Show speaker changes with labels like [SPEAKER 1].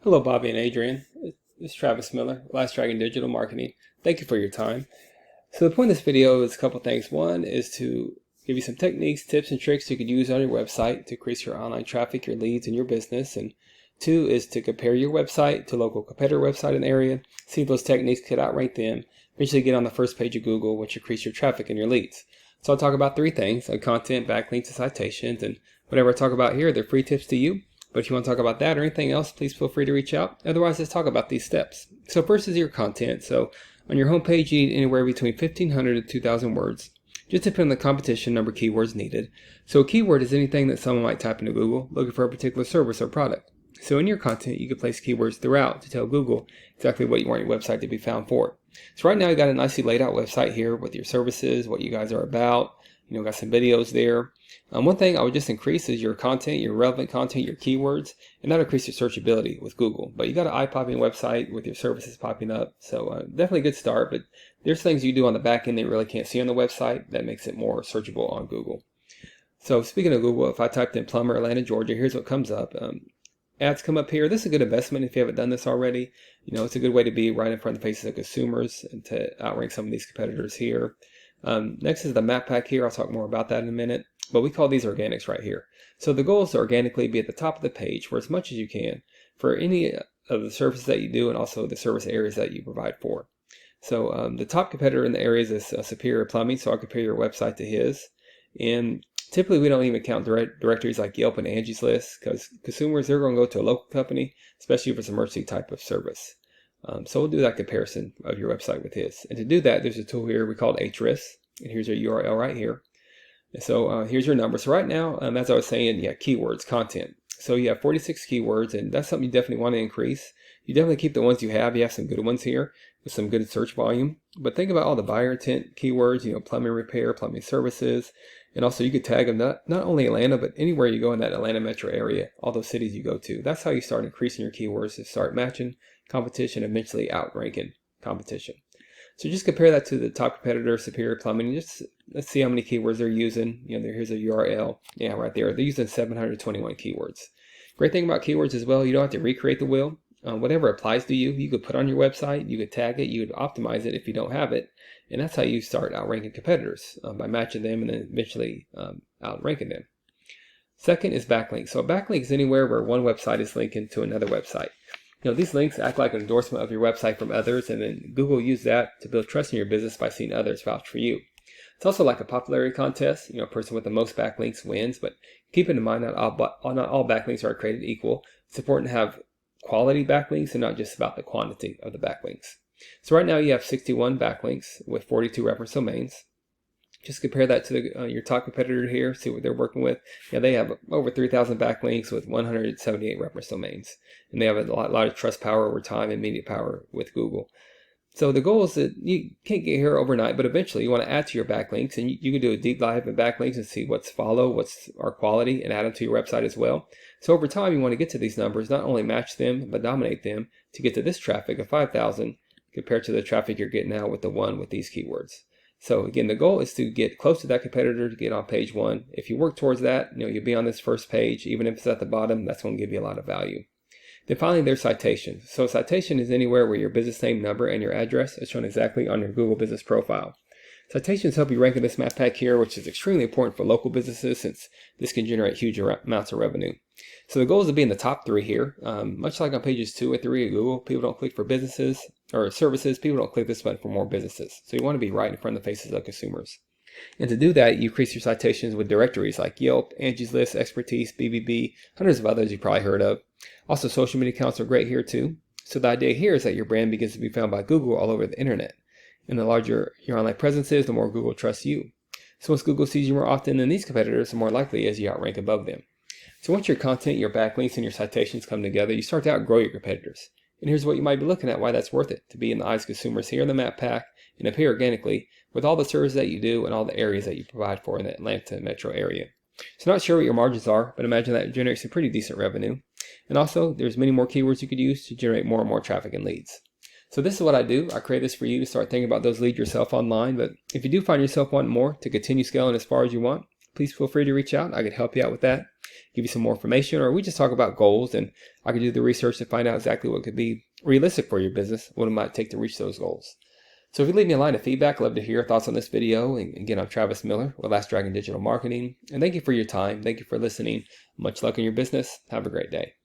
[SPEAKER 1] Hello, Bobby and Adrian. This is Travis Miller, Last Dragon Digital Marketing. Thank you for your time. So the point of this video is a couple things. One is to give you some techniques, tips, and tricks you could use on your website to increase your online traffic, your leads, and your business. And two is to compare your website to local competitor website in the area, see if those techniques could outrank them, eventually get on the first page of Google, which increase your traffic and your leads. So I'll talk about three things: content, backlinks, and citations. And whatever I talk about here, they're free tips to you. But if you want to talk about that or anything else, please feel free to reach out. Otherwise, let's talk about these steps. So first is your content. So on your homepage, you need anywhere between 1,500 to 2,000 words, just depending on the competition number of keywords needed. So a keyword is anything that someone might type into Google looking for a particular service or product. So in your content, you can place keywords throughout to tell Google exactly what you want your website to be found for. So right now, you got a nicely laid out website here with your services, what you guys are about. Got some videos there. One thing I would just increase is your content, your relevant content, your keywords, and that'll increase your searchability with Google. But you got an eye-popping website with your services popping up, so definitely a good start. But there's things you do on the back end that you really can't see on the website that makes it more searchable on Google. So speaking of Google, if I typed in plumber, Atlanta, Georgia, here's what comes up. Ads come up here. This is a good investment if you haven't done this already. It's a good way to be right in front of the faces of consumers and to outrank some of these competitors here. Next is the map pack here. I'll talk more about that in a minute, but we call these organics right here. So the goal is to organically be at the top of the page for as much as you can for any of the services that you do and also the service areas that you provide for. So the top competitor in the areas is Superior Plumbing, so I'll compare your website to his. And typically we don't even count directories like Yelp and Angie's List because consumers, they're going to go to a local company, especially if it's an emergency type of service. So we'll do that comparison of your website with his. And to do that, there's a tool here we call Ahrefs. And here's your URL right here. And so here's your number. So right now, as I was saying, keywords, content. So you have 46 keywords, and that's something you definitely want to increase. You definitely keep the ones you have. You have some good ones here with some good search volume. But think about all the buyer intent keywords, plumbing repair, plumbing services. And also you could tag them not only Atlanta, but anywhere you go in that Atlanta metro area, all those cities you go to. That's how you start increasing your keywords to start matching competition, eventually outranking competition. So just compare that to the top competitor, Superior Plumbing. Just let's see how many keywords they're using. Here's a URL. Yeah, right there. They're using 721 keywords. Great thing about keywords as well, you don't have to recreate the wheel. Whatever applies to you, you could put on your website, you could tag it, you could optimize it if you don't have it. And that's how you start outranking competitors, by matching them and then eventually outranking them. Second is backlinks. So a backlink is anywhere where one website is linking to another website. These links act like an endorsement of your website from others, and then Google uses that to build trust in your business by seeing others vouch for you. It's also like a popularity contest. A person with the most backlinks wins, but keep in mind not all backlinks are created equal. It's important to have quality backlinks and not just about the quantity of the backlinks. So right now you have 61 backlinks with 42 reference domains. Just compare that to your top competitor here, see what they're working with. They have over 3,000 backlinks with 178 reference domains. And they have a lot of trust power over time and media power with Google. So the goal is that you can't get here overnight, but eventually you want to add to your backlinks. And you can do a deep dive in backlinks and see what's our quality, and add them to your website as well. So over time, you want to get to these numbers, not only match them, but dominate them to get to this traffic of 5,000 compared to the traffic you're getting now with the one with these keywords. So again, the goal is to get close to that competitor to get on page one. If you work towards that, you'll be on this first page. Even if it's at the bottom, that's going to give you a lot of value. Then finally, there's citation. So citation is anywhere where your business name, number, and your address is shown exactly on your Google business profile. Citations help you rank in this map pack here, which is extremely important for local businesses since this can generate huge amounts of revenue. So the goal is to be in the top three here. Much like on pages 2 or 3 of Google, people don't click for businesses or services. People don't click this button for more businesses. So you want to be right in front of the faces of consumers. And to do that, you increase your citations with directories like Yelp, Angie's List, Expertise, BBB, hundreds of others you've probably heard of. Also, social media accounts are great here too. So the idea here is that your brand begins to be found by Google all over the internet. And the larger your online presence is, the more Google trusts you. So once Google sees you more often than these competitors, the more likely it is you outrank above them. So once your content, your backlinks, and your citations come together, you start to outgrow your competitors. And here's what you might be looking at, why that's worth it, to be in the eyes of consumers here in the map pack and appear organically with all the services that you do and all the areas that you provide for in the Atlanta metro area. So not sure what your margins are, but imagine that generates some pretty decent revenue. And also, there's many more keywords you could use to generate more and more traffic and leads. So this is what I do. I create this for you to start thinking about those leads yourself online. But if you do find yourself wanting more to continue scaling as far as you want, please feel free to reach out. I could help you out with that. give you some more information, or we just talk about goals, and I can do the research to find out exactly what could be realistic for your business, what it might take to reach those goals. So if you leave me a line of feedback, I'd love to hear your thoughts on this video. And again, I'm Travis Miller with Last Dragon Digital Marketing, and thank you for your time. Thank you for listening. Much luck in your business. Have a great day.